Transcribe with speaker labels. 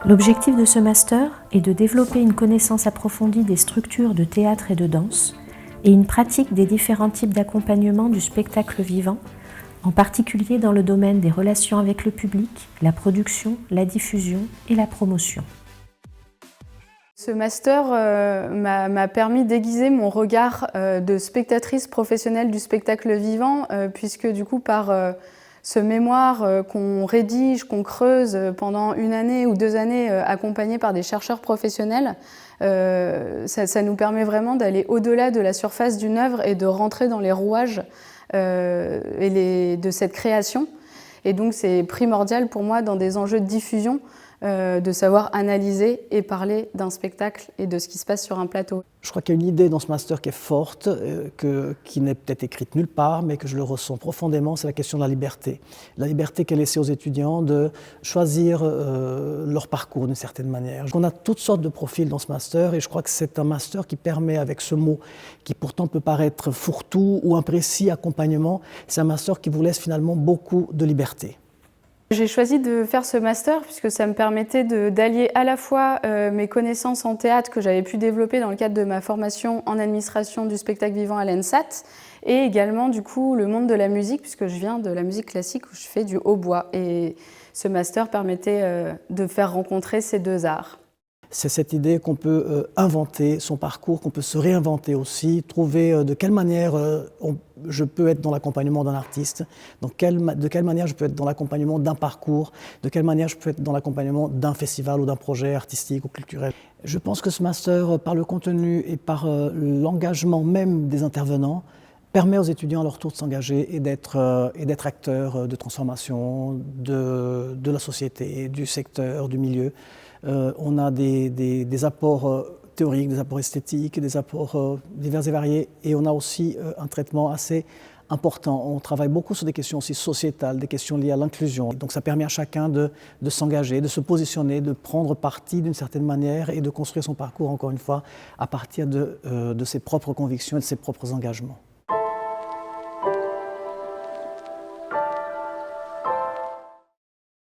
Speaker 1: L'objectif de ce master est de développer une connaissance approfondie des structures de théâtre et de danse et une pratique des différents types d'accompagnement du spectacle vivant, en particulier dans le domaine des relations avec le public, la production, la diffusion et la promotion.
Speaker 2: Ce master m'a permis d'aiguiser mon regard de spectatrice professionnelle du spectacle vivant, puisque du coup par ce mémoire qu'on rédige, qu'on creuse pendant 1 année ou 2 années accompagné par des chercheurs professionnels, ça nous permet vraiment d'aller au-delà de la surface d'une œuvre et de rentrer dans les rouages de cette création. Et donc c'est primordial pour moi dans des enjeux de diffusion de savoir analyser et parler d'un spectacle et de ce qui se passe sur un plateau.
Speaker 3: Je crois qu'il y a une idée dans ce master qui est forte, qui n'est peut-être écrite nulle part, mais que je le ressens profondément, c'est la question de la liberté. La liberté qu'est laissée aux étudiants de choisir leur parcours d'une certaine manière. On a toutes sortes de profils dans ce master et je crois que c'est un master qui permet, avec ce mot qui pourtant peut paraître fourre-tout ou imprécis, accompagnement, c'est un master qui vous laisse finalement beaucoup de liberté.
Speaker 2: J'ai choisi de faire ce master puisque ça me permettait d'allier à la fois mes connaissances en théâtre que j'avais pu développer dans le cadre de ma formation en administration du spectacle vivant à l'ENSAT et également du coup le monde de la musique puisque je viens de la musique classique où je fais du hautbois et ce master permettait de faire rencontrer ces deux arts.
Speaker 3: C'est cette idée qu'on peut inventer son parcours, qu'on peut se réinventer aussi, trouver de quelle manière je peux être dans l'accompagnement d'un artiste, de quelle manière je peux être dans l'accompagnement d'un parcours, de quelle manière je peux être dans l'accompagnement d'un festival ou d'un projet artistique ou culturel. Je pense que ce master, par le contenu et par l'engagement même des intervenants, permet aux étudiants à leur tour de s'engager et d'être acteurs de transformation de la société, du secteur, du milieu. On a des apports théoriques, des apports esthétiques, des apports divers et variés, et on a aussi un traitement assez important. On travaille beaucoup sur des questions aussi sociétales, des questions liées à l'inclusion. Donc ça permet à chacun de s'engager, de se positionner, de prendre parti d'une certaine manière et de construire son parcours, encore une fois, à partir de ses propres convictions et de ses propres engagements.